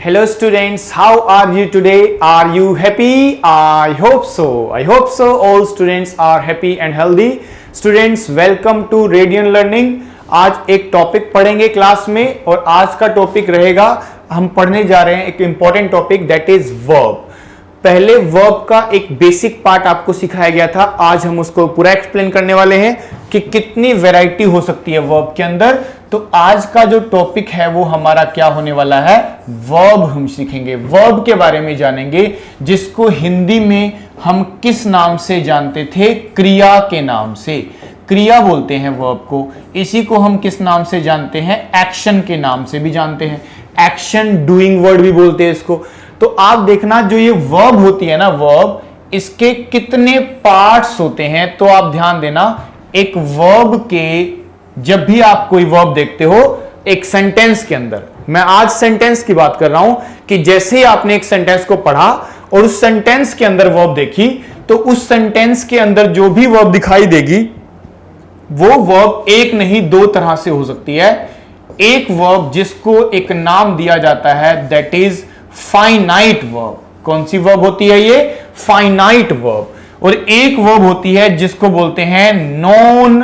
Hello students, how are you today? Are you happy? I hope so. I hope so. All students are happy and healthy. Students, welcome to Radiant Learning. आज एक topic पढ़ेंगे class में और आज का topic रहेगा, हम पढ़ने जा रहे हैं एक important topic that is verb. पहले वर्ब का एक बेसिक पार्ट आपको सिखाया गया था, आज हम उसको पूरा एक्सप्लेन करने वाले हैं कि कितनी वैरायटी हो सकती है वर्ब के अंदर। तो आज का जो टॉपिक है वो हमारा क्या होने वाला है, वर्ब हम सीखेंगे, वर्ब के बारे में जानेंगे, जिसको हिंदी में हम किस नाम से जानते थे, क्रिया के नाम से। क्रिया बोलते हैं वर्ब को, इसी को हम किस नाम से जानते हैं, एक्शन के नाम से भी जानते हैं, एक्शन डूइंग वर्ड भी बोलते हैं इसको। तो आप देखना जो ये वर्ब होती है ना, वर्ब, इसके कितने पार्ट्स होते हैं, तो आप ध्यान देना। एक वर्ब के, जब भी आप कोई वर्ब देखते हो एक सेंटेंस के अंदर, मैं आज सेंटेंस की बात कर रहा हूं कि जैसे ही आपने एक सेंटेंस को पढ़ा और उस सेंटेंस के अंदर वर्ब देखी, तो उस सेंटेंस के अंदर जो भी वर्ब दिखाई देगी वो वर्ब एक नहीं दो तरह से हो सकती है। एक वर्ब जिसको एक नाम दिया जाता है दैट इज फाइनाइट वर्ब। कौन सी वर्ब होती है ये, फाइनाइट वर्ब। और एक वर्ब होती है जिसको बोलते हैं नॉन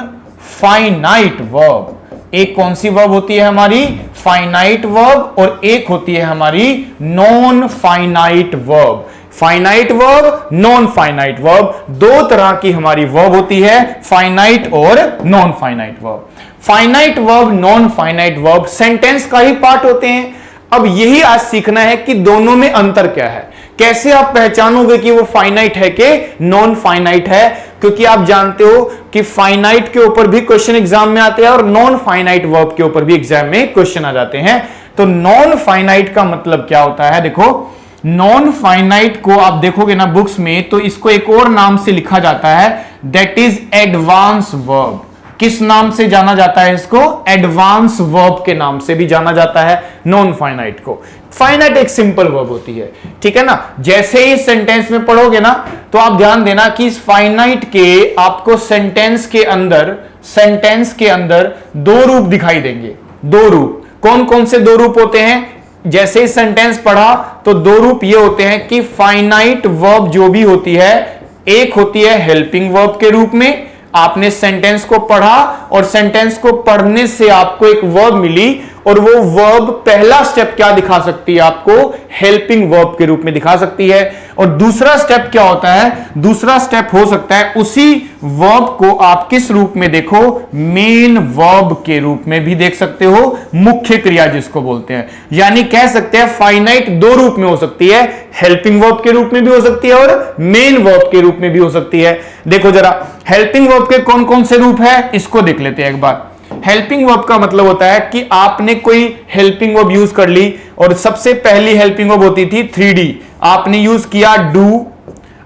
फाइनाइट वर्ब। एक कौन सी वर्ब होती है हमारी, फाइनाइट वर्ब, और एक होती है हमारी non finite verb. Finite verb, non finite verb, दो तरह की हमारी वर्ब होती है, फाइनाइट और non finite verb. Finite verb, non finite verb sentence का ही पार्ट होते हैं। अब यही आज सीखना है कि दोनों में अंतर क्या है, कैसे आप पहचानोगे कि वो फाइनाइट है कि नॉन फाइनाइट है। क्योंकि आप जानते हो कि फाइनाइट के ऊपर भी क्वेश्चन एग्जाम में आते हैं और नॉन फाइनाइट वर्ब के ऊपर भी एग्जाम में क्वेश्चन आ जाते हैं। तो नॉन फाइनाइट का मतलब क्या होता है, देखो नॉन फाइनाइट को आप देखोगे ना बुक्स में, तो इसको एक और नाम से लिखा जाता है दैट इज एडवांस वर्ब। किस नाम से जाना जाता है इसको, एडवांस वर्ब के नाम से भी जाना जाता है नॉन फाइनाइट को। फाइनाइट एक सिंपल वर्ब होती है, ठीक है ना। जैसे ही सेंटेंस में पढ़ोगे ना, तो आप ध्यान देना कि इस फाइनाइट के आपको सेंटेंस के अंदर दो रूप दिखाई देंगे। दो रूप, कौन कौन से दो रूप होते हैं, जैसे ही सेंटेंस पढ़ा तो दो रूप ये होते हैं कि फाइनाइट वर्ब जो भी होती है, एक होती है हेल्पिंग वर्ब के रूप में। आपने सेंटेंस को पढ़ा और सेंटेंस को पढ़ने से आपको एक वर्ब मिली, और वो वर्ब पहला स्टेप क्या दिखा सकती है आपको, हेल्पिंग वर्ब के रूप में दिखा सकती है। और दूसरा स्टेप क्या होता है, दूसरा स्टेप हो सकता है उसी वर्ब को आप किस रूप में देखो, मेन वर्ब के रूप में भी देख सकते हो, मुख्य क्रिया जिसको बोलते हैं। यानी कह सकते हैं फाइनाइट दो रूप में हो सकती है, हेल्पिंग वर्ब के रूप में भी हो सकती है और मेन वर्ब के रूप में भी हो सकती है। देखो जरा हेल्पिंग वर्ब के कौन कौन से रूप है, इसको देख लेते हैं एक बार। हेल्पिंग वर्ब का मतलब होता है कि आपने कोई हेल्पिंग वर्ब यूज कर ली, और सबसे पहली हेल्पिंग वर्ब होती थी 3D। आपने यूज किया डू,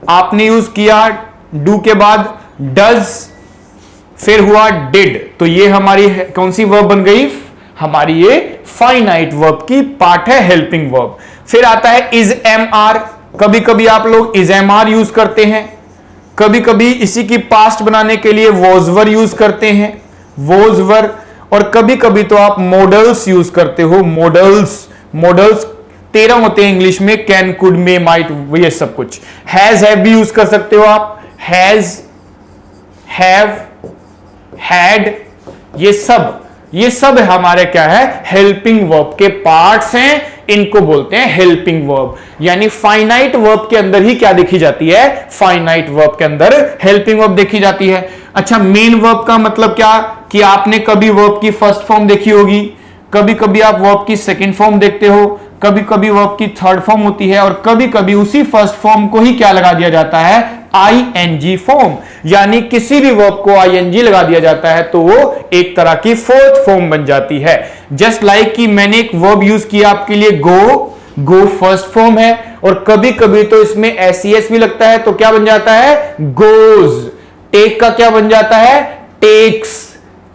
आपने यूज किया डू के बाद डज, फिर हुआ डिड, तो ये हमारी कौन सी वर्ब बन गई, हमारी ये फाइनाइट वर्ब की पार्ट है हेल्पिंग वर्ब। फिर आता है इज एम आर। कभी कभी आप लोग इज एम आर यूज करते हैं, कभी कभी इसी की पास्ट बनाने के लिए वॉज वर यूज करते हैं, वॉज वर। और कभी कभी तो आप मॉडल्स यूज करते हो, मॉडल्स 13 होते हैं इंग्लिश में, कैन, कुड, मे, माइट, ये सब कुछ। हैज, हैव भी यूज कर सकते हो आप, हैज, हैव, हैड, ये सब हमारे क्या है, हेल्पिंग वर्ब के पार्ट्स हैं, इनको बोलते हैं हेल्पिंग वर्ब। यानी फाइनाइट वर्ब के अंदर ही क्या देखी जाती है, फाइनाइट वर्ब के अंदर हेल्पिंग वर्ब देखी जाती है। अच्छा, मेन वर्ब का मतलब क्या, कि आपने कभी वर्ब की फर्स्ट फॉर्म देखी होगी, कभी कभी आप वर्ब की सेकंड फॉर्म देखते हो, कभी कभी वर्ब की थर्ड फॉर्म होती है, और कभी कभी उसी फर्स्ट फॉर्म को ही क्या लगा दिया जाता है, आईएनजी फॉर्म। यानी किसी भी वर्ब को आईएनजी लगा दिया जाता है तो वो एक तरह की फोर्थ फॉर्म बन जाती है। जस्ट लाइक कि मैंने एक वर्ब यूज किया आपके लिए गो फर्स्ट फॉर्म है, और कभी कभी तो इसमें एसईएस भी लगता है, तो क्या बन जाता है, गोज। टेक का क्या बन जाता है, टेक्स।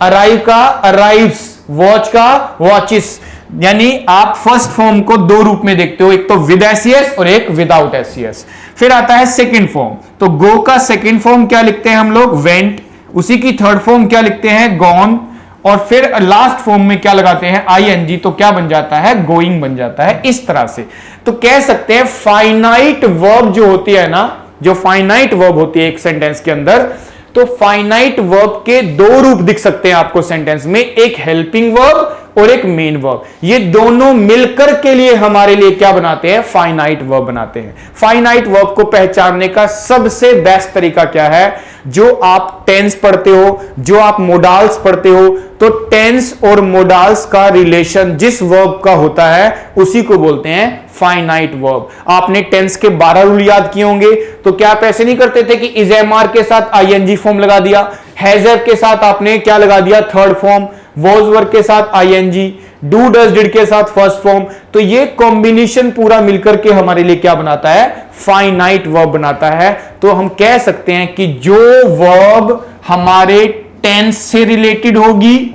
अराइव का अराइव्स, वॉच का वॉचेस। यानी आप फर्स्ट फॉर्म को दो रूप में देखते हो, एक तो विद एसईएस और एक विदाउट एसईएस। फिर आता है सेकंड फॉर्म, तो गो का सेकंड फॉर्म क्या लिखते हैं हम लोग, वेंट। उसी की थर्ड फॉर्म क्या लिखते हैं, गॉन। और फिर लास्ट फॉर्म में क्या लगाते हैं, आईएनजी, तो क्या बन जाता है, गोइंग बन जाता है। इस तरह से तो कह सकते हैं फाइनाइट वर्ब जो होती है ना, जो फाइनाइट वर्ब होती है एक सेंटेंस के अंदर, तो फाइनाइट वर्ब के दो रूप दिख सकते हैं आपको सेंटेंस में, एक हेल्पिंग वर्ब और एक मेन वर्ब। ये दोनों मिलकर के लिए हमारे लिए क्या बनाते हैं, फाइनाइट वर्ब बनाते हैं। फाइनाइट वर्ब को पहचानने का सबसे बेस्ट तरीका क्या है, जो आप टेंस पढ़ते हो, जो आप मोडाल्स पढ़ते हो, तो टेंस और मोडाल्स का रिलेशन जिस वर्ब का होता है उसी को बोलते हैं फाइनाइट वर्ब। आपने टेंस के 12 रूल याद किए होंगे, तो क्या आप ऐसे नहीं करते थे कि इज एम आर के साथ आईएनजी फॉर्म लगा दिया, हैजर के साथ आपने क्या लगा दिया, थर्ड फॉर्म, वॉज वर्ब के साथ आईएनजी, डू डज डिड के साथ फर्स्ट फॉर्म। तो ये कॉम्बिनेशन पूरा मिलकर के हमारे लिए क्या बनाता है, फाइनाइट वर्ब बनाता है। तो हम कह सकते हैं कि जो वर्ब हमारे टेंस से रिलेटेड होगी,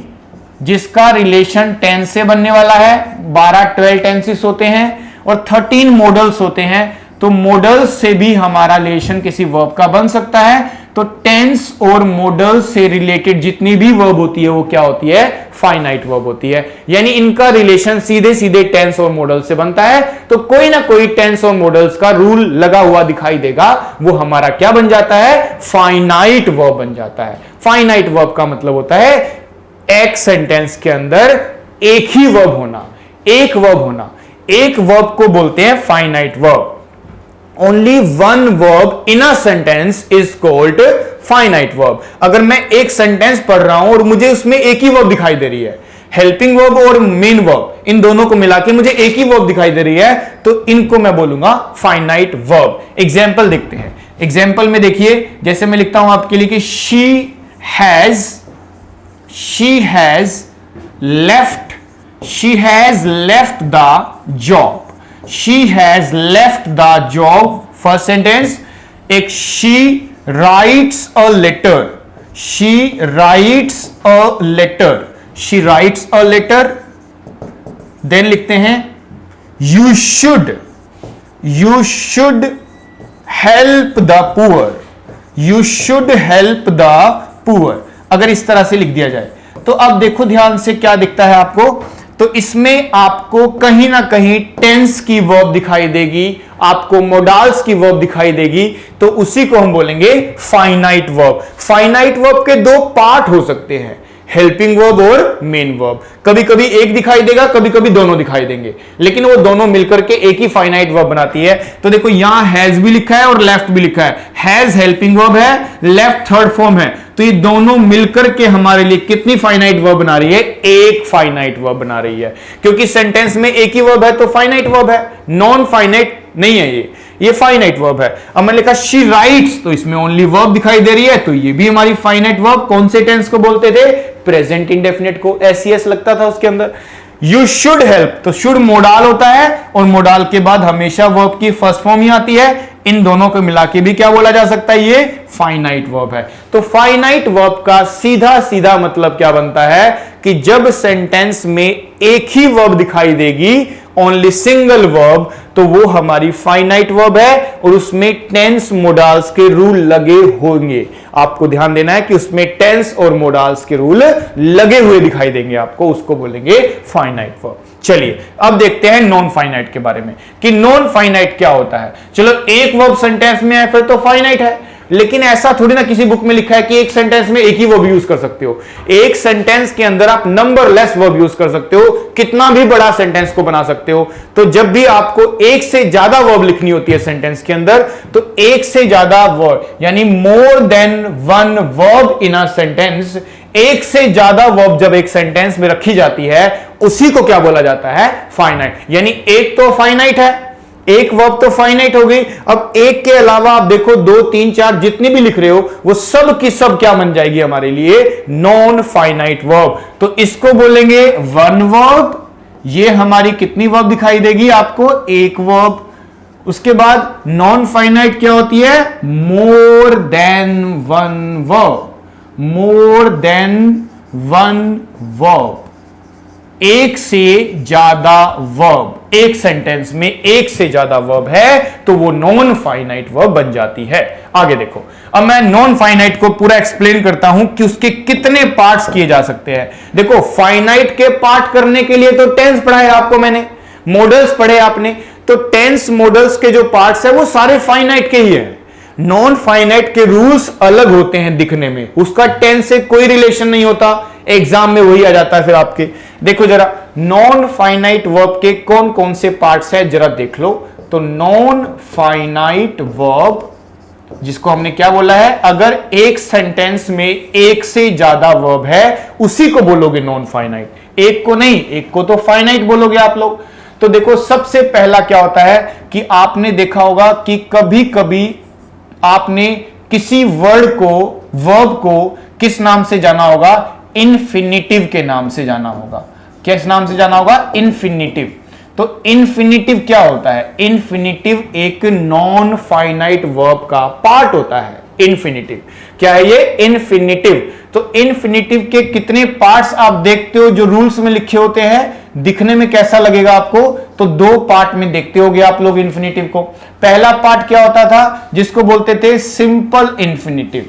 जिसका रिलेशन टेंस से बनने वाला है, 12 टेंसेस होते हैं और 13 मॉडल्स होते हैं, तो मॉडल्स से भी हमारा रिलेशन किसी वर्ब का बन सकता है। तो टेंस और मॉडल से रिलेटेड जितनी भी वर्ब होती है वो क्या होती है, फाइनाइट वर्ब होती है। यानी इनका रिलेशन सीधे सीधे टेंस और मॉडल से बनता है। तो कोई ना कोई टेंस और मॉडल्स का रूल लगा हुआ दिखाई देगा, वो हमारा क्या बन जाता है, फाइनाइट वर्ब बन जाता है। फाइनाइट वर्ब का मतलब होता है एक सेंटेंस के अंदर एक ही वर्ब होना, एक वर्ब होना। एक वर्ब को बोलते हैं finite verb. Only one verb in a sentence is called finite verb। अगर मैं एक सेंटेंस पढ़ रहा हूं और मुझे उसमें एक ही वर्ब दिखाई दे रही है, हेल्पिंग वर्ब और मेन वर्ब, इन दोनों को मिला के मुझे एक ही वर्ब दिखाई दे रही है, तो इनको मैं बोलूंगा फाइनाइट वर्ब। एग्जाम्पल देखते हैं। एग्जाम्पल में देखिए, जैसे मैं लिखता हूं आपके लिए कि she has left the job. She has left the job, first sentence। एक she writes a letter, she writes a letter, she writes a letter। then लिखते हैं you should help the poor, you should help the poor। अगर इस तरह से लिख दिया जाए तो अब देखो ध्यान से क्या दिखता है आपको, तो इसमें आपको कहीं ना कहीं टेंस की वर्ब दिखाई देगी, आपको मोडाल्स की वर्ब दिखाई देगी, तो उसी को हम बोलेंगे फाइनाइट वर्ब। फाइनाइट वर्ब के दो पार्ट हो सकते हैं, हेल्पिंग वर्ब और मेन वर्ब। कभी कभी एक दिखाई देगा, कभी कभी दोनों दिखाई देंगे, लेकिन वो दोनों मिलकर के एक ही फाइनाइट वर्ब बनाती है। तो देखो यहां हैज भी लिखा है और लेफ्ट भी लिखा है। हैज हेल्पिंग वर्ब है, लेफ्ट थर्ड फॉर्म है, तो ये दोनों मिलकर के हमारे लिए कितनी फाइनाइट वर्ब बना रही है, एक फाइनाइट वर्ब बना रही है। क्योंकि सेंटेंस में एक ही वर्ब है तो फाइनाइट वर्ब है, नॉन फाइनाइट नहीं है ये फाइनाइट वर्ब है। अब मैं लिखा शी राइट्स, तो इसमें ओनली वर्ब दिखाई दे रही है, तो ये भी हमारी फाइनाइट वर्ब। कौन से टेंस को बोलते थे, प्रेजेंट इंडेफिनिट को, एस लगता था उसके अंदर। यू शुड हेल्प, तो शुड मोडाल होता है और मोडाल के बाद हमेशा वर्ब की फर्स्ट फॉर्म ही आती है। इन दोनों को मिला के भी क्या बोला जा सकता है, ये फाइनाइट वर्ब है। तो फाइनाइट वर्ब का सीधा सीधा मतलब क्या बनता है कि जब सेंटेंस में एक ही वर्ब दिखाई देगी, ओनली सिंगल वर्ब, तो वो हमारी फाइनाइट वर्ब है और उसमें टेंस मोडाल्स के रूल लगे होंगे। आपको ध्यान देना है कि उसमें टेंस और मोडाल्स के रूल लगे हुए दिखाई देंगे आपको, उसको बोलेंगे फाइनाइट वर्ब। चलिए अब देखते हैं नॉन फाइनाइट के बारे में कि नॉन फाइनाइट क्या होता है। चलो एक वर्ब सेंटेंस में है फिर तो फाइनाइट है, लेकिन ऐसा थोड़ी ना किसी बुक में लिखा है कि एक सेंटेंस में एक ही वर्ब यूज कर सकते हो। एक सेंटेंस के अंदर आप नंबरलेस वर्ब यूज कर सकते हो, कितना भी बड़ा सेंटेंस को बना सकते हो। तो जब भी आपको एक से ज्यादा वर्ब लिखनी होती है सेंटेंस के अंदर, तो एक से ज्यादा वर्ब यानी more than one verb in a sentence, एक से ज्यादा वर्ब जब एक सेंटेंस में रखी जाती है उसी को क्या बोला जाता है, फाइनाइट। यानी एक तो फाइनाइट है, एक वर्ब तो फाइनाइट हो गई। अब एक के अलावा आप देखो 2 3 4 जितनी भी लिख रहे हो वो सब की सब क्या बन जाएगी हमारे लिए, नॉन फाइनाइट वर्ब। तो इसको बोलेंगे वन वर्ब। ये हमारी कितनी वर्ब दिखाई देगी आपको, एक वर्ब। उसके बाद नॉन फाइनाइट क्या होती है, more than one verb, more than one verb, एक से ज्यादा वर्ब, एक सेंटेंस में एक से ज्यादा वर्ब है तो वो नॉन फाइनाइट वर्ब बन जाती है। आगे देखो, अब मैं नॉन फाइनाइट को पूरा एक्सप्लेन करता हूं कि उसके कितने पार्ट्स किए जा सकते हैं। देखो, फाइनाइट के पार्ट करने के लिए तो टेंस पढ़ाया आपको मैंने, मॉडल्स पढ़े आपने, तो टेंस मॉडल्स के जो पार्ट्स है वो सारे फाइनाइट के ही है। नॉन फाइनाइट के रूल्स अलग होते हैं दिखने में, उसका टेंस से कोई रिलेशन नहीं होता, एग्जाम में वही आ जाता है फिर आपके। देखो जरा, नॉन फाइनाइट वर्ब के कौन कौन से पार्ट्स है जरा देख लो। तो नॉन फाइनाइट वर्ब, जिसको हमने क्या बोला है, अगर एक सेंटेंस में एक से ज्यादा वर्ब है उसी को बोलोगे नॉन फाइनाइट, एक को नहीं, एक को तो फाइनाइट बोलोगे आप लोग। तो देखो, सबसे पहला क्या होता है कि आपने देखा होगा कि कभी कभी आपने किसी वर्ड को, वर्ब को किस नाम से जाना होगा, इन्फिनिटिव के नाम से जाना होगा। किस नाम से जाना होगा, इन्फिनिटिव। तो इन्फिनिटिव क्या होता है, इन्फिनिटिव एक नॉन फाइनाइट वर्ब का पार्ट होता है। इन्फिनिटिव क्या है, ये इन्फिनिटिव। तो इन्फिनिटिव के कितने पार्ट्स आप देखते हो जो रूल्स में लिखे होते हैं, दिखने में कैसा लगेगा आपको, तो दो पार्ट में देखते होगे आप लोग इन्फिनिटिव को। पहला पार्ट क्या होता था, जिसको बोलते थे simple infinitive.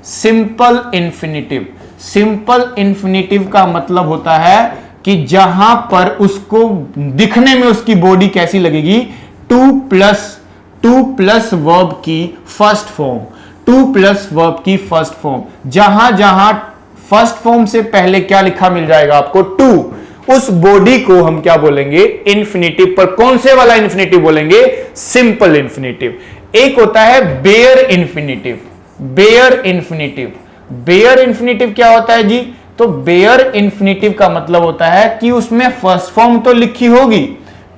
Simple infinitive, simple infinitive का मतलब होता है कि जहां पर उसको दिखने में उसकी बॉडी कैसी लगेगी, टू प्लस वर्ब की first form, two plus verb की फर्स्ट फॉर्म। जहां जहां फर्स्ट फॉर्म से पहले क्या लिखा मिल जाएगा आपको, टू, उस बॉडी को हम क्या बोलेंगे, इन्फिनिटिव। पर कौन से वाला इन्फिनिटिव बोलेंगे, सिंपल इन्फिनिटिव। एक होता है bare infinitive. Bare infinitive, bare infinitive क्या होता है जी, तो बेयर इन्फिनिटिव का मतलब होता है कि उसमें फर्स्ट फॉर्म तो लिखी होगी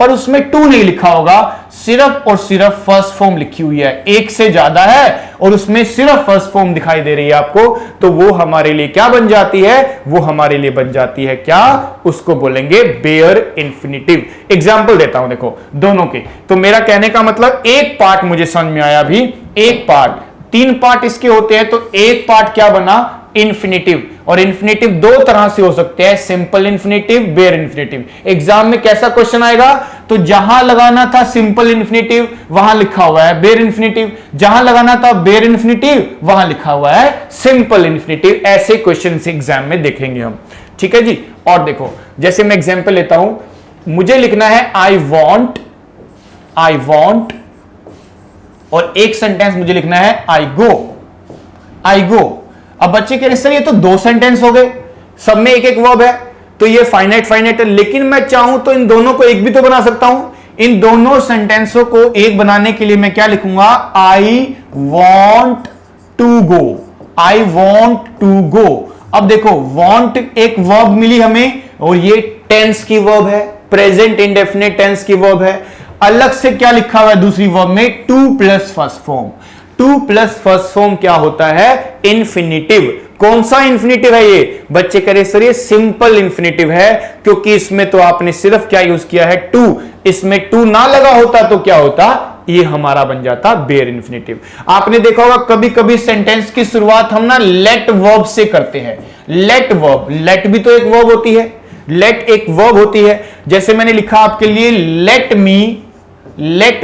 पर उसमें टू नहीं लिखा होगा, सिर्फ और सिर्फ फर्स्ट फॉर्म लिखी हुई है, एक से ज्यादा है और उसमें सिर्फ फर्स्ट फॉर्म दिखाई दे रही है आपको, तो वो हमारे लिए क्या बन जाती है, वो हमारे लिए बन जाती है क्या, उसको बोलेंगे बेयर इन्फिनिटिव। एग्जाम्पल देता हूं, देखो दोनों के। तो मेरा कहने का मतलब एक पार्ट मुझे समझ में आया अभी, एक पार्ट, तीन पार्ट इसके होते हैं, तो एक पार्ट क्या बना, इन्फिनिटिव। और इन्फिनिटिव दो तरह से हो सकते हैं, simple infinitive, bare infinitive. Exam में कैसा क्वेश्चन आएगा, तो जहां लगाना था सिंपल इन्फिनिटिव वहां लिखा हुआ है बेयर इन्फिनिटिव, जहां लगाना था बेयर इन्फिनिटिव वहां लिखा हुआ है सिंपल इन्फिनिटिव। ऐसे क्वेश्चन एग्जाम में देखेंगे हम, ठीक है जी। और देखो, जैसे मैं एग्जाम्पल लेता हूं, मुझे लिखना है आई वॉन्ट, आई वॉन्ट, और एक सेंटेंस मुझे लिखना है आई गो, आई गो। अब बच्चे कह रहे सर ये तो दो सेंटेंस हो गए, सब में एक एक वर्ब है, तो ये फाइनाइट फाइनाइट है, लेकिन मैं चाहूं तो इन दोनों को एक भी तो बना सकता हूं। इन दोनों सेंटेंसों को एक बनाने के लिए मैं क्या लिखूंगा, I want to go, I want to go. अब देखो, वॉन्ट एक वर्ब मिली हमें और ये टेंस की वर्ब है, प्रेजेंट इंडेफिनिट टेंस की वर्ब है। अलग से क्या लिखा हुआ है दूसरी वर्ब में, to plus first form. To plus first form क्या होता है, इन्फिनिटिव। कौन सा इन्फिनिटिव है ये, बच्चे कह रहे सर ये सिंपल इन्फिनिटिव है, क्योंकि इसमें तो आपने सिर्फ क्या यूज किया है, टू। इसमें टू ना लगा होता तो क्या होता, ये हमारा बन जाता बेयर इन्फिनिटिव। आपने देखा होगा कभी कभी सेंटेंस की शुरुआत हम ना लेट वर्ब से करते हैं। लेट वर्ब, लेट भी तो एक वर्ब होती है, लेट एक वर्ब होती है। जैसे मैंने लिखा आपके लिए, लेट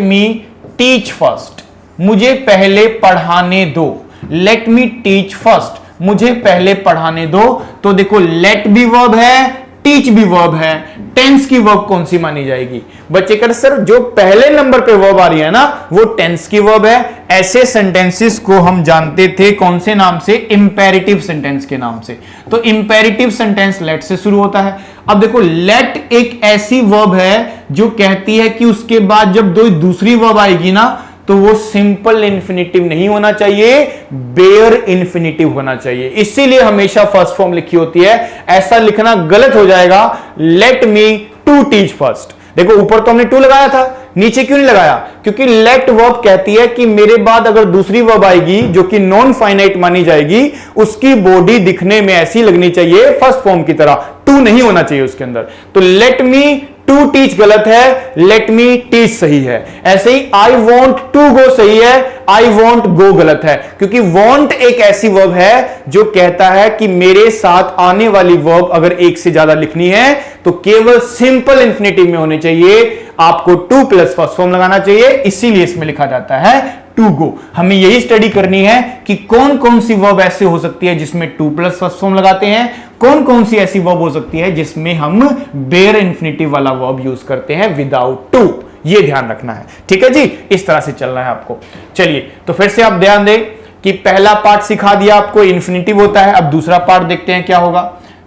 मी टीच फर्स्ट, मुझे पहले पढ़ाने दो। लेट मी टीच फर्स्ट, मुझे पहले पढ़ाने दो। तो देखो, लेट भी वर्ब है, टीच भी वर्ब है, टेंस की वर्ब कौन सी मानी जाएगी, बच्चे कर सर जो पहले नंबर पे वर्ब आ रही है ना वो टेंस की वर्ब है। ऐसे सेंटेंसेस को हम जानते थे कौन से नाम से, इंपेरेटिव सेंटेंस के नाम से। तो इंपेरेटिव सेंटेंस लेट से शुरू होता है। अब देखो, लेट एक ऐसी वर्ब है जो कहती है कि उसके बाद जब दो दूसरी वर्ब आएगी ना तो वो सिंपल इन्फिनिटिव नहीं होना चाहिए, बेयर इन्फिनिटिव होना चाहिए। इसीलिए हमेशा फर्स्ट फॉर्म लिखी होती है। ऐसा लिखना गलत हो जाएगा, let me to teach first. देखो, ऊपर तो हमने टू लगाया था, नीचे क्यों नहीं लगाया, क्योंकि लेट वर्ब कहती है कि मेरे बाद अगर दूसरी वर्ब आएगी जो कि नॉन फाइनाइट मानी जाएगी, उसकी बॉडी दिखने में ऐसी लगनी चाहिए फर्स्ट फॉर्म की तरह, टू नहीं होना चाहिए उसके अंदर। तो लेट मी टू टीच गलत है, लेट मी टीच सही है। ऐसे ही आई वॉन्ट टू गो सही है, आई वॉन्ट गो गलत है, क्योंकि वॉन्ट एक ऐसी वर्ब है जो कहता है कि मेरे साथ आने वाली वर्ब अगर एक से ज्यादा लिखनी है तो केवल सिंपल इंफिनिटिव में होने चाहिए, आपको टू प्लस फर्स्ट फॉर्म लगाना चाहिए, इसीलिए इसमें लिखा जाता है टू गो। हमें यही स्टडी करनी है कि कौन कौन सी वर्ब ऐसे हो सकती है जिसमें टू प्लस फर्स्ट फॉर्म लगाते हैं, कौन कौन सी ऐसी वर्ब हो सकती है जिसमें हम बेयर इंफिनिटिव वाला वर्ब यूज करते हैं विदाउट टू। ये ध्यान रखना है, ठीक है जी, इस तरह से चलना है आपको। चलिए तो फिर से आप ध्यान दें कि पहला पार्ट सिखा दिया आपको, इंफिनिटिव होता है। अब दूसरा पार्ट देखते हैं क्या होगा।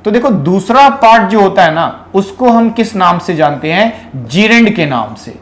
तो देखो दूसरा पार्ट जो होता है ना, उसको हम किस नाम से जानते हैं? जीरेंड के नाम से।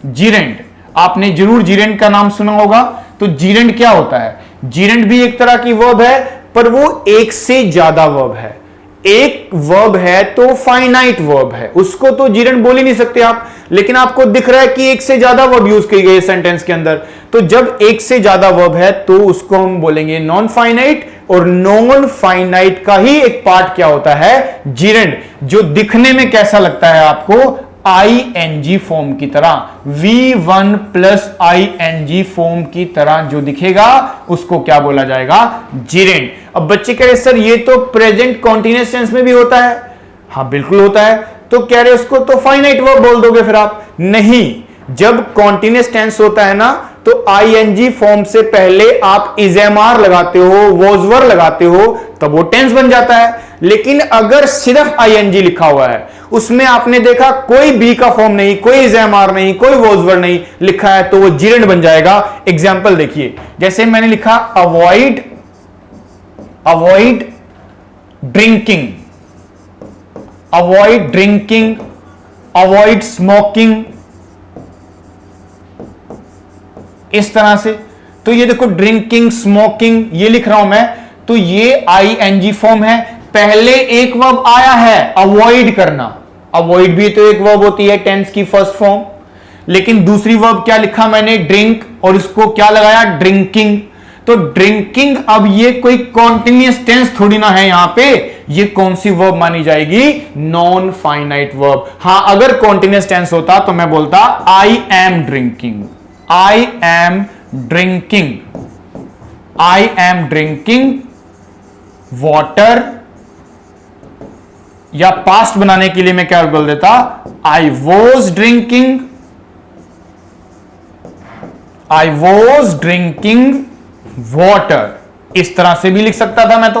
जीरेंड, आपने जरूर जीरेंड का नाम सुना होगा। तो जीरेंड क्या होता है? जीरेंड भी एक तरह की वर्ब है, पर वो एक से ज्यादा वर्ब है। एक वर्ब है तो फाइनाइट वर्ब है, उसको तो जीरेंड बोल ही नहीं सकते आप, लेकिन आपको दिख रहा है कि एक से ज्यादा वर्ब यूज की गई है सेंटेंस के अंदर। तो जब एक से ज्यादा वर्ब है तो उसको हम बोलेंगे नॉन फाइनाइट, और नॉन फाइनाइट का ही एक पार्ट क्या होता है? जीरेंड, जो दिखने में कैसा लगता है आपको? आईएनजी फॉर्म की तरह, V1 प्लस आईएनजी फॉर्म की तरह जो दिखेगा उसको क्या बोला जाएगा? जीरेंड। अब बच्चे कह रहे सर ये तो प्रेजेंट कॉन्टिन्यूअस टेंस में भी होता है। हाँ बिल्कुल होता है। तो कह रहे उसको तो फाइनाइट वर्ब बोल दोगे फिर आप? नहीं, जब कॉन्टिन्यूअस टेंस होता है ना तो आईएनजी फॉर्म से पहले आप इजेमार लगाते हो, वॉज वर लगाते हो, तब वो टेंस बन जाता है। लेकिन अगर सिर्फ आईएनजी लिखा हुआ है, उसमें आपने देखा कोई बी का फॉर्म नहीं, कोई इजेमार नहीं, कोई वॉज वर नहीं लिखा है, तो वो जीरेंड बन जाएगा। एग्जाम्पल देखिए, जैसे मैंने लिखा avoid, avoid drinking, avoid drinking, avoid smoking, इस तरह से। तो ये देखो ड्रिंकिंग, स्मोकिंग, ये लिख रहा हूं मैं, तो ये आईएनजी फॉर्म है। पहले एक वर्ब आया है अवॉइड करना, अवॉइड भी तो एक वर्ब होती है टेंस की फर्स्ट फॉर्म। लेकिन दूसरी वर्ब क्या लिखा मैंने? ड्रिंक, और इसको क्या लगाया? ड्रिंकिंग। तो ड्रिंकिंग, अब ये कोई कॉन्टिन्यूअस टेंस थोड़ी ना है यहां पे, ये कौन सी वर्ब मानी जाएगी? Non finite verb. हां, अगर कॉन्टिन्यूअस टेंस होता तो मैं बोलता I am drinking, I am drinking, I am drinking water, या पास्ट बनाने के लिए मैं क्या बोल देता? I was drinking, I was drinking water, इस तरह से भी लिख सकता था मैं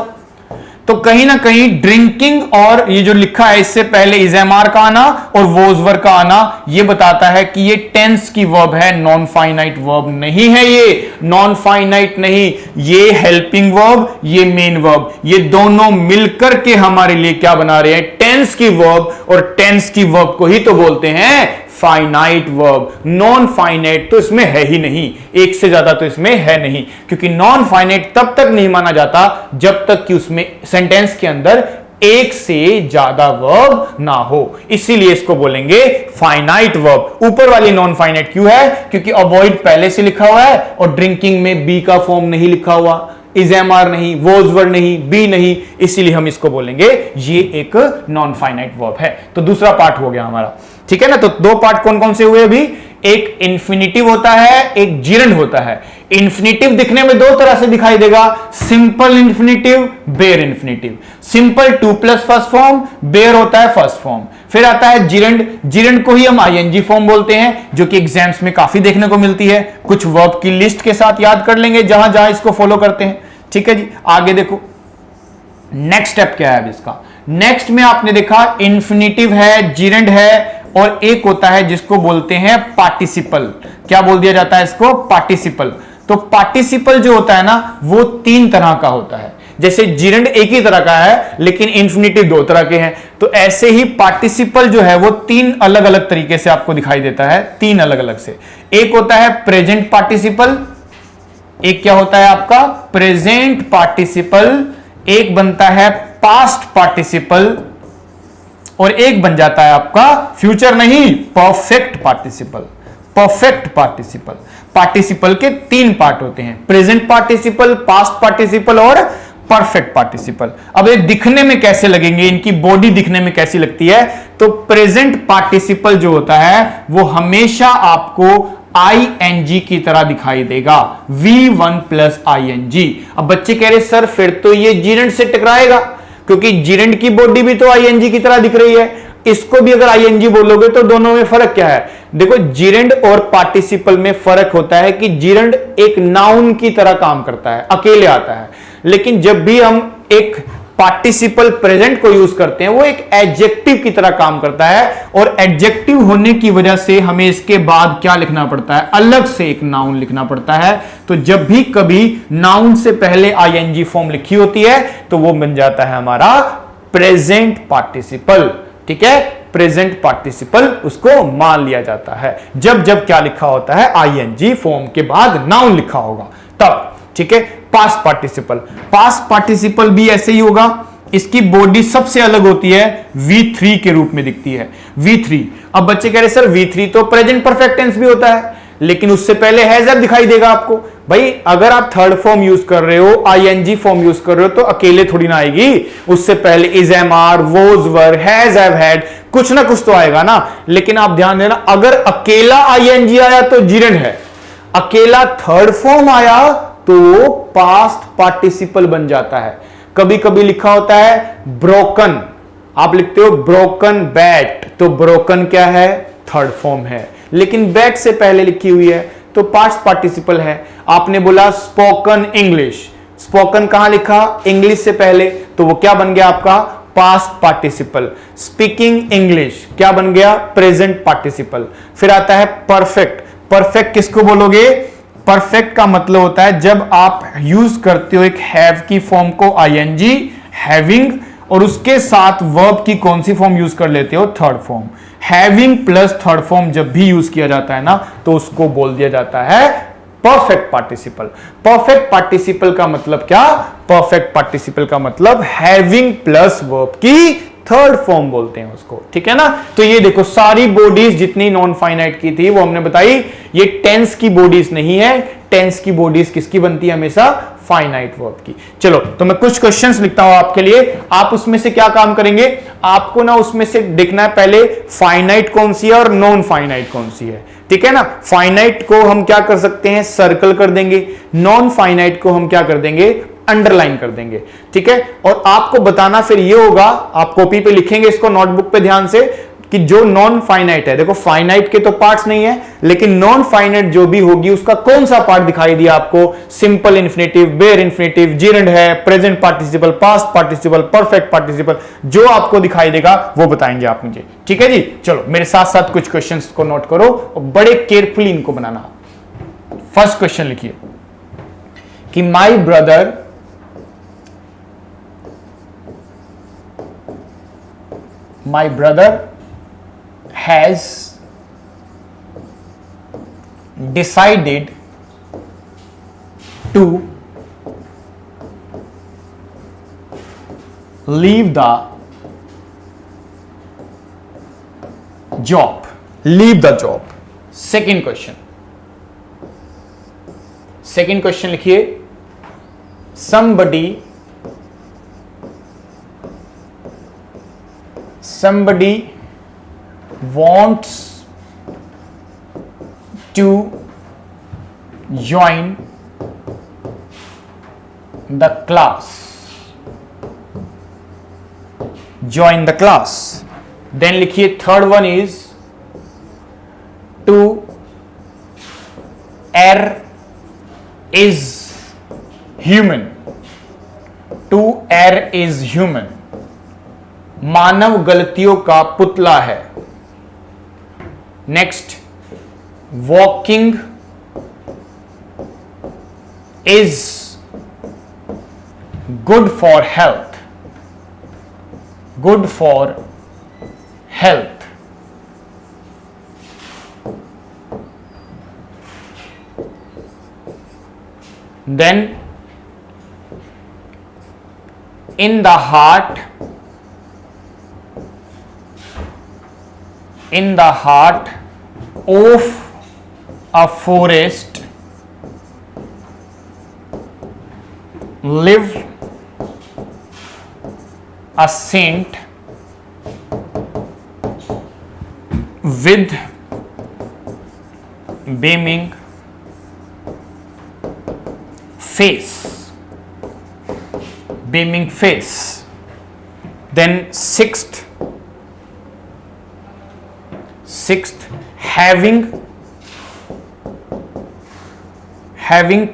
तो कहीं ना कहीं ड्रिंकिंग और ये जो लिखा है इससे पहले इजेमार का आना और वोजवर का आना, ये बताता है कि ये टेंस की वर्ब है, नॉन फाइनाइट वर्ब नहीं है। ये नॉन फाइनाइट नहीं, ये हेल्पिंग वर्ब, ये मेन वर्ब, ये दोनों मिलकर के हमारे लिए क्या बना रहे हैं? टेंस की वर्ब, और टेंस की वर्ब को ही तो बोलते हैं फाइनाइट वर्ब। नॉन फाइनाइट तो इसमें है ही नहीं, एक से ज्यादा तो इसमें है नहीं, क्योंकि नॉन फाइनाइट तब तक नहीं माना जाता जब तक कि उसमें सेंटेंस के अंदर एक से ज्यादा वर्ब ना हो, इसीलिए इसको बोलेंगे फाइनाइट वर्ब। ऊपर वाली नॉन फाइनाइट क्यों है? क्योंकि अवॉइड पहले से लिखा हुआ है और ड्रिंकिंग में बी का फॉर्म नहीं लिखा हुआ, इजेमार नहीं, वोजवर नहीं, बी नहीं, इसीलिए हम इसको बोलेंगे ये एक नॉन फाइनाइट वर्ब है। तो दूसरा पार्ट हो गया हमारा, ठीक है ना। तो दो पार्ट कौन कौन से हुए अभी? एक इन्फिनिटिव होता है, एक जीरेंड होता है। इन्फिनिटिव दिखने में दो तरह से दिखाई देगा, simple infinitive, bare infinitive. Simple to plus first form, bare होता है फर्स्ट फॉर्म। फिर आता है जीरेंड, जीरेंड को ही हम आईएनजी फॉर्म बोलते हैं, जो कि एग्जाम्स में काफी देखने को मिलती है। कुछ वर्ब की लिस्ट के साथ याद कर लेंगे जहां जहां इसको फॉलो करते हैं, ठीक है जी। आगे देखो नेक्स्ट स्टेप क्या है अब इसका। नेक्स्ट में आपने देखा इन्फिनिटिव है, जीरेंड है, और एक होता है जिसको बोलते हैं पार्टिसिपल। क्या बोल दिया जाता है इसको? पार्टिसिपल। तो पार्टिसिपल जो होता है ना, वो तीन तरह का होता है। जैसे जीरेंड एक ही तरह का है लेकिन इन्फिनिटिव दो तरह के हैं, तो ऐसे ही पार्टिसिपल जो है वो तीन अलग अलग तरीके से आपको दिखाई देता है, तीन अलग अलग से। एक होता है प्रेजेंट पार्टिसिपल, एक क्या होता है आपका? प्रेजेंट पार्टिसिपल, एक बनता है पास्ट पार्टिसिपल, और एक बन जाता है आपका फ्यूचर नहीं, perfect participle. Perfect participle, participle के तीन पार्ट होते हैं, प्रेजेंट पार्टिसिपल, पास्ट पार्टिसिपल और परफेक्ट पार्टिसिपल। अब ये दिखने में कैसे लगेंगे, इनकी बॉडी दिखने में कैसी लगती है? तो प्रेजेंट पार्टिसिपल जो होता है वो हमेशा आपको ing की तरह दिखाई देगा, V1 प्लस ing। अब बच्चे कह रहे सर फिर तो ये जीरेंड से टकराएगा, क्योंकि जीरेंड की बॉडी भी तो ing की तरह दिख रही है, इसको भी अगर ing बोलोगे तो दोनों में फर्क क्या है? देखो जीरेंड और पार्टिसिपल में फर्क होता है कि जीरेंड एक नाउन की तरह काम करता है, अकेले आता है, लेकिन जब भी हम एक पार्टिसिपल प्रेजेंट को यूज करते हैं वो एक एडजेक्टिव की तरह काम करता है, और एडजेक्टिव होने की वजह से हमें इसके बाद क्या लिखना पड़ता है? अलग से एक नाउन लिखना पड़ता है। तो जब भी कभी नाउन से पहले ing फॉर्म लिखी होती है तो वो बन जाता है हमारा प्रेजेंट पार्टिसिपल। ठीक है, प्रेजेंट पार्टिसिपल उसको मान लिया जाता है जब जब क्या लिखा होता है? ing फॉर्म के बाद नाउन लिखा होगा तब। ठीक है, पास्ट पार्टिसिपल, पास्ट पार्टिसिपल भी ऐसे ही होगा, इसकी बॉडी सबसे अलग होती है, V3 के रूप में दिखती है, V3। अब बच्चे कह रहे सर V3 तो प्रेजेंट परफेक्ट टेंस भी होता है, लेकिन उससे पहले हैज हैव दिखाई देगा आपको। भाई अगर आप थर्ड फॉर्म यूज कर रहे हो, ing फॉर्म यूज कर रहे हो, तो अकेले थोड़ी ना आएगी, उससे पहले is am are, was were, has have had, कुछ ना कुछ तो आएगा ना। लेकिन आप ध्यान देना, अगर अकेला ing आया तो जीरेंड है, अकेला थर्ड फॉर्म आया तो पास्ट पार्टिसिपल बन जाता है। कभी कभी लिखा होता है ब्रोकन, आप लिखते हो ब्रोकन बैट, तो ब्रोकन क्या है? थर्ड फॉर्म है, लेकिन बैट से पहले लिखी हुई है तो पास्ट पार्टिसिपल है। आपने बोला स्पोकन इंग्लिश, स्पोकन कहां लिखा? इंग्लिश से पहले, तो वो क्या बन गया आपका? Past participle. स्पीकिंग इंग्लिश क्या बन गया? Present participle. फिर आता है परफेक्ट, परफेक्ट किसको बोलोगे? परफेक्ट का मतलब होता है जब आप यूज करते हो एक हैव की फॉर्म को ing, हैविंग, और उसके साथ वर्ब की कौन सी फॉर्म यूज कर लेते हो? Third form. Having plus third form जब भी यूज किया जाता है ना तो उसको बोल दिया जाता है परफेक्ट पार्टिसिपल। परफेक्ट पार्टिसिपल का मतलब क्या? परफेक्ट पार्टिसिपल का मतलब हैविंग प्लस वर्ब की थर्ड फॉर्म बोलते हैं उसको। ठीक है ना? तो ये देखो सारी बॉडीज जितनी नॉन फाइनाइट की थी वो हमने बताई, ये टेंस की बॉडीज नहीं है। टेंस की बॉडीज किसकी बनती है? हमेशा फाइनाइट वर्ब की। चलो तो मैं कुछ क्वेश्चंस लिखता हूं आपके लिए, आप उसमें से क्या काम करेंगे? आपको ना उसमें से देखना है पहले फाइनाइट कौन सी है और नॉन फाइनाइट कौन सी है। ठीक है ना? फाइनाइट को हम क्या कर सकते हैं? सर्कल कर देंगे, नॉन फाइनाइट को हम क्या कर देंगे? अंडरलाइन कर देंगे। ठीक है, और आपको बताना फिर ये होगा, आप कॉपी पे लिखेंगे इसको, नोटबुक पे ध्यान से, कि जो नॉन फाइनाइट है, देखो फाइनाइट के तो पार्ट्स नहीं है, लेकिन नॉन फाइनाइट जो भी होगी उसका कौन सा पार्ट दिखाई दिया आपको? Simple infinitive, bare infinitive, gerund है, present participle, past participle, perfect participle, जो आपको दिखाई देगा वो बताएंगे आप मुझे। ठीक है जी, चलो मेरे साथ साथ कुछ क्वेश्चंस को नोट करो और बड़े केयरफुली इनको बनाना। फर्स्ट क्वेश्चन लिखिए कि माई brother has decided to leave the job. Leave the job. Second question. Second question लिखिए, somebody wants to join the class. Join the class. Then लिखिए third one is to err is human. To err is human. मानव गलतियों का पुतला है। Next, walking is good for health. Good for health. Then in the heart of a forest live a saint with beaming face. Beaming face. Then sixth, having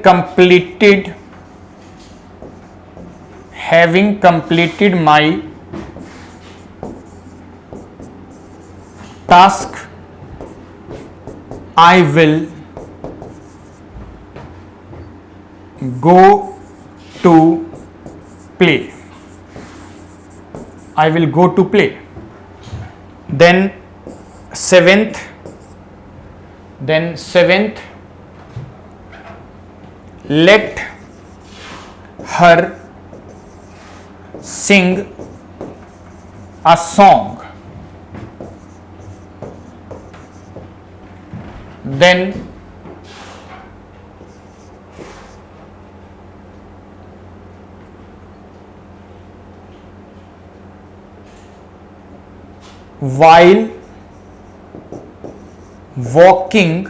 completed my task, I will go to play. I will go to play. Then seventh, let her sing a song. Then while walking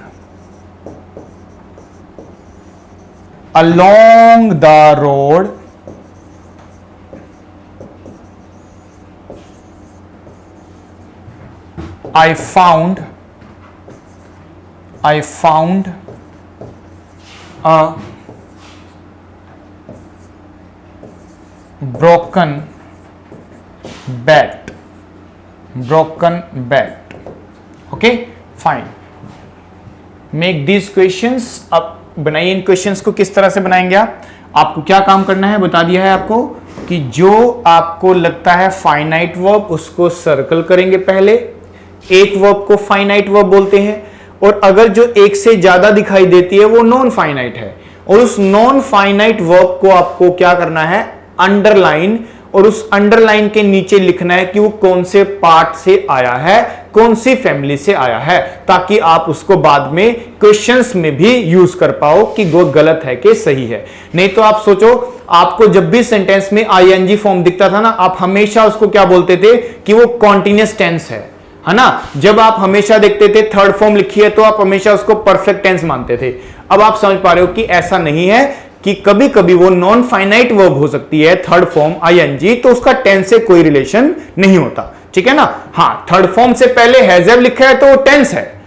along the road, I found a broken bat. Okay fine. Make these questions. अब बनाइए इन questions को. किस तरह से बनाएंगे आपको क्या काम करना है बता दिया है आपको कि जो आपको लगता है फाइनाइट वर्ब उसको सर्कल करेंगे पहले. एक वर्ब को फाइनाइट वर्ब बोलते हैं और अगर जो एक से ज्यादा दिखाई देती है वो नॉन फाइनाइट है. और उस नॉन फाइनाइट वर्ब को आपको क्या करना है, अंडरलाइन. और उस अंडरलाइन के नीचे लिखना है कि वो कौन से पार्ट से आया है, कौन सी फैमिली से आया है, ताकि आप उसको बाद में क्वेश्चंस में भी यूज कर पाओ कि वो गलत है कि सही है. नहीं तो आप सोचो, आपको जब भी सेंटेंस में आईएनजी फॉर्म दिखता था ना, आप हमेशा उसको क्या बोलते थे कि वो कॉन्टिन्यूअस टेंस है ना. जब आप हमेशा देखते थे थर्ड फॉर्म लिखी है तो आप हमेशा उसको परफेक्ट टेंस मानते थे. अब आप समझ पा रहे हो कि ऐसा नहीं है, कि कभी कभी वो नॉन फाइनाइट वर्ब हो सकती है थर्ड फॉर्म आईएनजी, तो उसका टेंस से कोई रिलेशन नहीं होता. ठीक है ना. हाँ, थर्ड फॉर्म से पहले हैज हैव लिखा है तो वो टेंस है.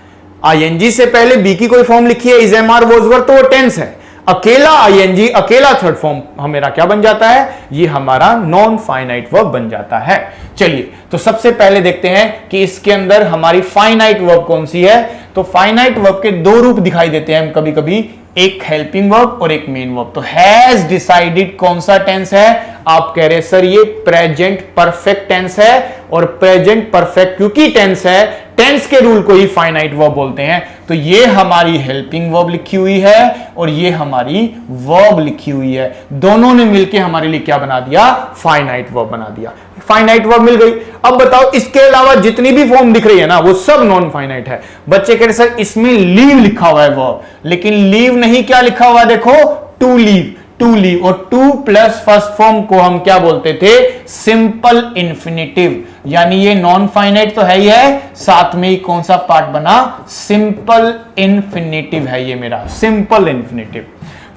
आईएनजी से पहले बी की कोई फॉर्म लिखी है, is am are was were, तो वो टेंस है. अकेला आईएनजी, अकेला थर्ड फॉर्म हमारा क्या बन जाता है, ये हमारा नॉन फाइनाइट वर्ब बन जाता है. चलिए तो सबसे पहले देखते हैं कि इसके अंदर हमारी फाइनाइट वर्ब कौन सी है. तो फाइनाइट वर्ब के दो रूप दिखाई देते हैं हम कभी कभी, एक हेल्पिंग वर्ब और एक मेन वर्ब. तो हैज डिसाइडेड कौन सा टेंस है, आप कह रहे सर ये प्रेजेंट परफेक्ट टेंस है. और प्रेजेंट परफेक्ट क्योंकि टेंस है, टेंस के रूल को ही फाइनाइट वर्ब बोलते हैं. तो ये हमारी हेल्पिंग वर्ब लिखी हुई है और ये हमारी वर्ब लिखी हुई है. दोनों ने मिलकर हमारे लिए क्या बना दिया, फाइनाइट वर्ब बना दिया. फाइनाइट वर्ब मिल गई. अब बताओ इसके अलावा जितनी भी फॉर्म दिख रही है ना वो सब नॉन फाइनाइट है. बच्चे कह रहे सर इसमें लीव लिखा हुआ है वर्ब, लेकिन लीव नहीं, क्या लिखा हुआ है देखो, टू लीव. टू लीव और टू प्लस फर्स्ट फॉर्म को हम क्या बोलते थे, सिंपल इंफिनिटिव. यानी ये नॉन फाइनाइट तो है ही है, साथ में ही कौन सा पार्ट बना, सिंपल इंफिनिटिव है ये मेरा, सिंपल इंफिनिटिव.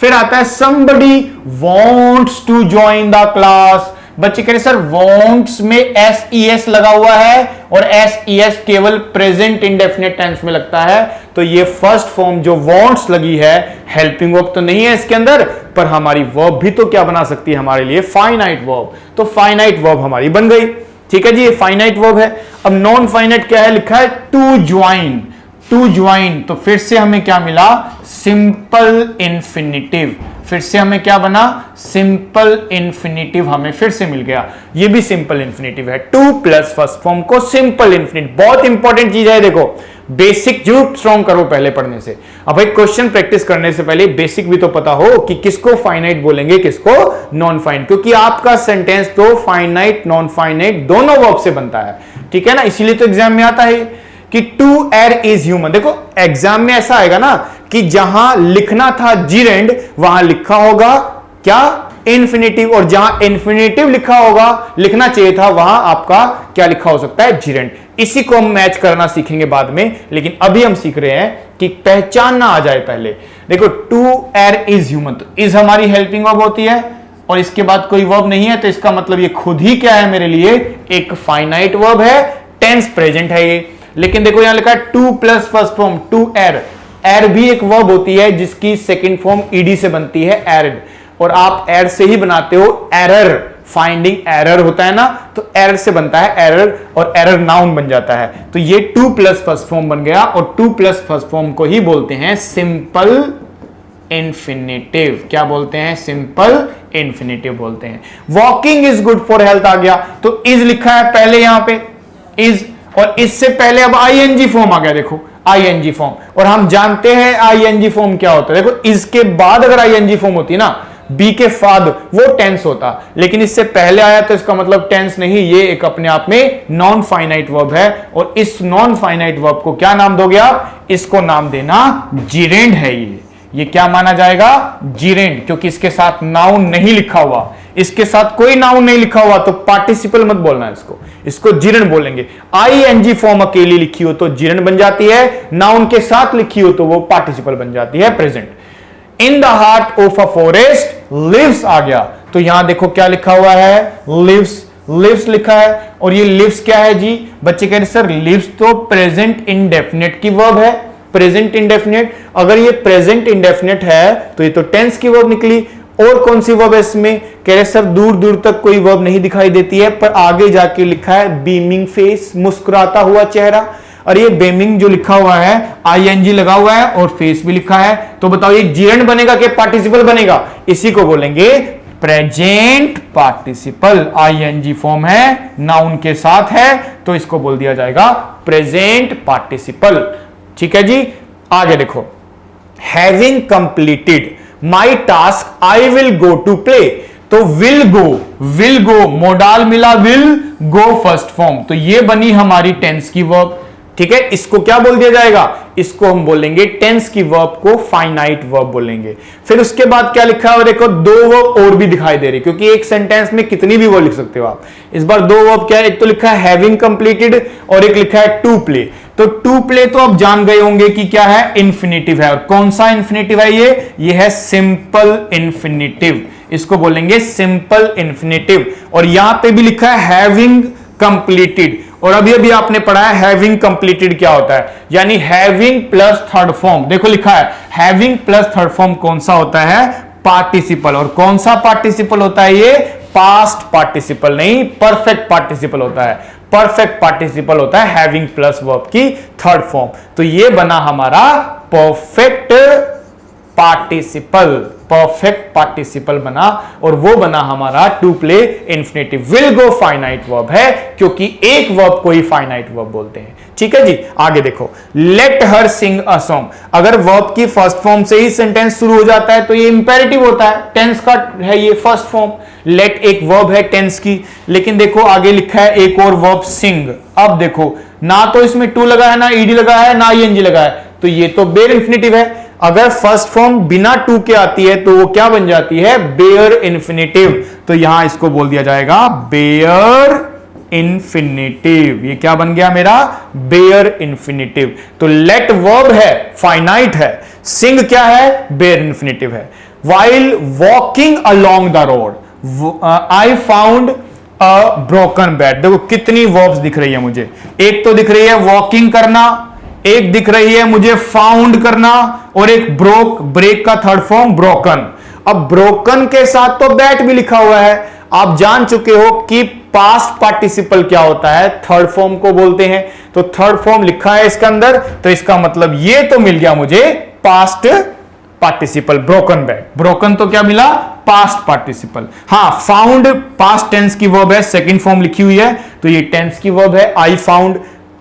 फिर आता है somebody wants to join the class. बच्चे कह रहे सर wants में SES लगा हुआ है और SES केवल प्रेजेंट इंडेफिनिट टेंस में लगता है. तो ये फर्स्ट फॉर्म जो wants लगी है, हेल्पिंग वर्ब तो नहीं है इसके अंदर, पर हमारी वर्ब भी तो क्या बना सकती है हमारे लिए, फाइनाइट वर्ब. तो फाइनाइट वर्ब हमारी बन गई. ठीक है जी, ये फाइनाइट वर्ब है. अब नॉन फाइनाइट क्या है, लिखा है टू ज्वाइन. टू ज्वाइन तो फिर से हमें क्या मिला, सिंपल इंफिनिटिव. फिर से हमें क्या बना, सिंपल इंफिनिटिव हमें फिर से मिल गया. ये भी सिंपल इंफिनिटिव है. टू प्लस फर्स्ट फॉर्म को सिंपल इंफिनिटिव. बहुत इंपॉर्टेंट चीज है, देखो बेसिक जरूर स्ट्रॉन्ग करो पहले पढ़ने से. अब भाई क्वेश्चन प्रैक्टिस करने से पहले बेसिक भी तो पता हो कि किसको फाइनाइट बोलेंगे, किसको नॉन फाइनाइट, क्योंकि आपका सेंटेंस तो फाइनाइट नॉन फाइनाइट दोनों वर्ब से बनता है. ठीक है ना, इसीलिए तो एग्जाम में आता है कि टू एर इज ह्यूमन. देखो एग्जाम में ऐसा आएगा ना कि जहां लिखना था जीरेंड वहां लिखा होगा क्या, इन्फिनेटिव, और जहां इन्फिनेटिव लिखा होगा, लिखना चाहिए था, वहां आपका क्या लिखा हो सकता है, जिरेंड। इसी को हम मैच करना सीखेंगे बाद में, लेकिन अभी हम सीख रहे हैं कि पहचानना आ जाए पहले। देखो टू एर इज ह्यूमन, तो इज हमारी हेल्पिंग वर्ब होती है और इसके बाद कोई वर्ब नहीं है, तो इसका मतलब ये खुद ही क्या है मेरे लिए, एक फाइनाइट वर्ब है, टेंस प्रेजेंट है ये। लेकिन देखो यहां लिखा है to plus first form to err, err भी एक वर्ब होती है जिसकी सेकंड फॉर्म ईडी से बनती है, एरिड, और आप एर से ही बनाते हो एरर, फाइंडिंग एरर होता है ना, तो एरर से बनता है एरर, और एरर नाउन बन जाता है। तो ये टू प्लस फर्स्ट फॉर्म बन गया, और टू प्लस फर्स्ट फॉर्म को ही बोलते हैं सिंपल इन्फिनेटिव। क्या बोलते हैं, सिंपल इन्फिनेटिव बोलते हैं। Walking is good for health आ गया, तो इज लिखा है पहले यहां पे इज, और इससे पहले अब आईएनजी फॉर्म आ गया, देखो आईएनजी फॉर्म, और हम जानते हैं आईएनजी फॉर्म क्या होता है। देखो इसके बाद अगर आईएनजी फॉर्म होती ना, बी के बाद, वो टेंस होता, लेकिन इससे पहले आया तो इसका मतलब टेंस नहीं, ये एक अपने आप में नॉन फाइनाइट वर्ब है, और इस नॉन फाइनाइट वर्ब को क्या नाम दोगे आप, इसको नाम देना जिरेंड है। ये क्या माना जाएगा, जिरेंड, क्योंकि इसके साथ नाउन नहीं लिखा हुआ, इसके साथ कोई नाउन नहीं लिखा हुआ, तो पार्टिसिपल मत बोलना इसको जिरेंड बोलेंगे। आईएनजी फॉर्म अकेली लिखी हो तो जिरेंड बन जाती है, नाउन के साथ लिखी हो तो वो पार्टिसिपल बन जाती है, present. In the heart of a forest lives आ गया, तो यहां देखो क्या लिखा हुआ है, लिव्स, लिव्स लिखा है, और ये लिव्स क्या है जी, बच्चे कह रहे सर लिव्स तो प्रेजेंट इंडेफिनिट की वर्ब है, प्रेजेंट इंडेफिनिट, अगर ये प्रेजेंट इंडेफिनिट है तो ये तो टेंस की वर्ब निकली, और कौन सी वर्ब है इसमें, कह रहे सर दूर दूर तक कोई वर्ब नहीं दिखाई देती है, पर आगे जाके लिखा है बीमिंग फेस, मुस्कुराता हुआ चेहरा, और ये बेमिंग जो लिखा हुआ है आईएनजी लगा हुआ है और फेस भी लिखा है, तो बताओ ये जिरेंड बनेगा कि पार्टिसिपल बनेगा, इसी को बोलेंगे प्रेजेंट पार्टिसिपल। आईएनजी फॉर्म है, नाउन के साथ है, तो इसको बोल दिया जाएगा प्रेजेंट पार्टिसिपल। ठीक है जी, आगे देखो, having completed my task I will go to play, तो विल गो मोडाल मिला, विल गो फर्स्ट फॉर्म, तो ये बनी हमारी टेंस की वर्ब। ठीक है, इसको क्या बोल दिया जाएगा, इसको हम बोलेंगे टेंस की वर्ब को फाइनाइट वर्ब बोलेंगे। फिर उसके बाद क्या लिखा है, देखो दो वर्ब और भी दिखाई दे रही, क्योंकि एक सेंटेंस में कितनी भी वर्ब लिख सकते हो आप। इस बार दो वर्ब क्या है, एक तो लिखा है हैविंग कंप्लीटेड और एक लिखा है टू प्ले। तो टू प्ले तो आप जान गए होंगे कि क्या है, इन्फिनेटिव है, और कौन सा इन्फिनेटिव है ये है सिंपल इन्फिनेटिव, इसको बोलेंगे सिंपल इन्फिनेटिव। और यहां पे भी लिखा है हैविंग कंप्लीटेड, और अभी अभी आपने पढ़ा है हैविंग कंप्लीटेड क्या होता है, यानी हैविंग प्लस थर्ड फॉर्म। देखो लिखा है हैविंग प्लस थर्ड फॉर्म कौन सा होता है, पार्टिसिपल, और कौन सा पार्टिसिपल होता है ये, पास्ट पार्टिसिपल नहीं, परफेक्ट पार्टिसिपल होता है, परफेक्ट पार्टिसिपल होता है हैविंग प्लस वर्ब की थर्ड फॉर्म। तो ये बना हमारा परफेक्ट पार्टिसिपल, परफेक्ट पार्टिसिपल बना, और वो बना हमारा to play infinitive. Will go finite verb है, क्योंकि एक वर्ब को ही फाइनाइट वर्ब बोलते हैं। ठीक है जी, आगे देखो, let her sing a song, अगर वर्ब की फर्स्ट फॉर्म से ही सेंटेंस शुरू हो जाता है तो ये इंपेरेटिव होता है, टेंस का है ये फर्स्ट फॉर्म। लेट एक वर्ब है टेंस की, लेकिन देखो आगे लिखा है एक और वर्ब सिंग। अब देखो ना तो इसमें टू लगा है, ना ईडी लगा है, ना ईएनजी लगा है, तो ये तो बेयर इन्फिनेटिव है। अगर फर्स्ट फॉर्म बिना टू के आती है तो वो क्या बन जाती है, बेयर इन्फिनेटिव। तो यहां इसको बोल दिया जाएगा बेयर इन्फिनेटिव। ये क्या बन गया मेरा, बेयर इन्फिनेटिव। तो लेट वर्ब है, फाइनाइट है, सिंग क्या है, बेयर इन्फिनेटिव है। While walking along the road I found a broken bed, देखो कितनी वर्ब्स दिख रही है मुझे, एक तो दिख रही है वॉकिंग करना, एक दिख रही है मुझे फाउंड करना, और एक ब्रेक का थर्ड फॉर्म ब्रोकन। अब ब्रोकन के साथ तो बैट भी लिखा हुआ है, आप जान चुके हो कि पास्ट पार्टिसिपल क्या होता है, थर्ड फॉर्म को बोलते हैं। तो थर्ड फॉर्म लिखा है इसके अंदर, तो इसका मतलब ये तो मिल गया मुझे past participle, broken bat. Broken तो क्या मिला, पास्ट पार्टिसिपल। हाँ, फाउंड पास्ट टेंस की वर्ब है, सेकंड फॉर्म लिखी हुई है, तो ये टेंस की वर्ब है।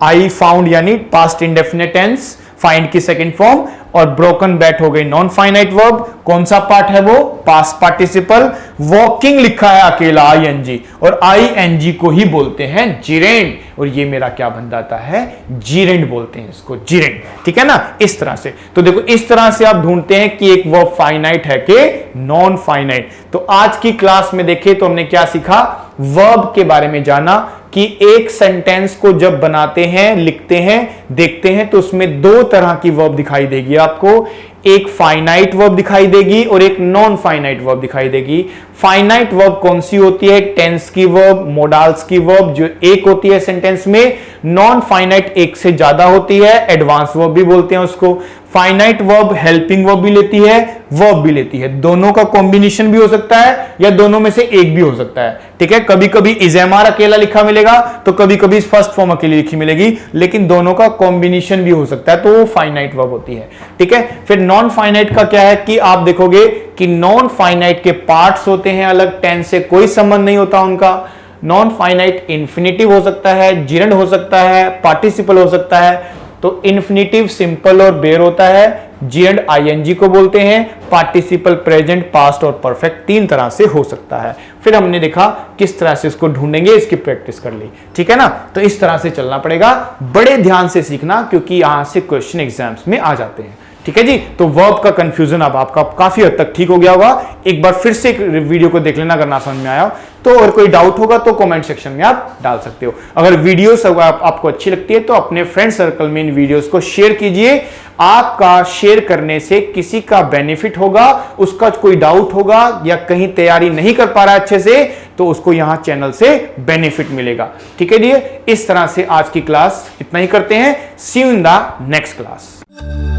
आई फाउंड यानी पास्ट इंडेफिनिट टेंस, फाइंड की सेकंड फॉर्म, और ब्रोकन बैट हो गई नॉन फाइनाइट वर्ब, कौन सा पार्ट है वो? Past participle. वॉकिंग लिखा है अकेला आईएनजी, और आईएनजी को ही बोलते हैं जिरेंड, और ये मेरा क्या बन जाता है? जिरेंड बोलते हैं इसको, जिरेंड। ठीक है ना, इस तरह से। तो देखो इस तरह से आप ढूंढते हैं कि एक वर्ब फाइनाइट है कि नॉन फाइनाइट। तो आज की क्लास में देखें तो हमने क्या सीखा? वर्ब के बारे में जाना कि एक सेंटेंस को जब बनाते हैं, लिखते हैं, देखते हैं तो उसमें दो तरह की वर्ब दिखाई देगी आपको। एक फाइनाइट वर्ब दिखाई देगी और एक नॉन फाइनाइट वर्ब दिखाई देगी। फाइनाइट वर्ब कौन सी होती है? टेंस की वर्ब, मोडाल्स की वर्ब जो एक होती है सेंटेंस में। नॉन फाइनाइट एक से ज्यादा होती है, एडवांस वर्ब भी बोलते हैं उसको। फाइनाइट वर्ब हेल्पिंग वर्ब भी लेती है, वर्ब भी लेती है। दोनों का कॉम्बिनेशन भी हो सकता है या दोनों में से एक भी हो सकता है। ठीक है, कभी कभी इजेमार अकेला लिखा मिलेगा तो कभी कभी फर्स्ट फॉर्म अकेली लिखी मिलेगी, लेकिन दोनों का कॉम्बिनेशन भी हो सकता है, तो वो फाइनाइट वर्ब होती है। ठीक है, फिर नॉन फाइनाइट का क्या है कि आप देखोगे कि नॉन फाइनाइट के पार्ट्स होते हैं अलग, टेंस से कोई संबंध नहीं होता उनका। नॉन फाइनाइट इंफिनिटिव हो सकता है, जिरेंड हो सकता है, पार्टिसिपल हो सकता है। तो इंफिनिटिव सिंपल और बेयर होता है, जिरेंड आईएनजी को बोलते हैं, पार्टिसिपल प्रेजेंट, पास्ट और परफेक्ट तीन तरह से हो सकता है। फिर हमने देखा किस तरह से इसको ढूंढेंगे, इसकी प्रैक्टिस कर ली। ठीक है ना, तो इस तरह से चलना पड़ेगा, बड़े ध्यान से सीखना क्योंकि यहां से क्वेश्चन एग्जाम्स में आ जाते हैं। ठीक है जी, तो वर्ब का कंफ्यूजन अब आपका काफी हद तक ठीक हो गया होगा। एक बार फिर से वीडियो को देख लेना अगर ना समझ में आया हो तो, और कोई डाउट होगा तो कमेंट सेक्शन में आप डाल सकते हो। अगर वीडियोस आपको अच्छी लगती है तो अपने फ्रेंड सर्कल में इन वीडियोस को शेयर कीजिए। आपका शेयर करने से किसी का बेनिफिट होगा, उसका कोई डाउट होगा या कहीं तैयारी नहीं कर पा रहा अच्छे से तो उसको यहां चैनल से बेनिफिट मिलेगा। ठीक है जी, इस तरह से आज की क्लास इतना ही करते हैं। See you in the next class.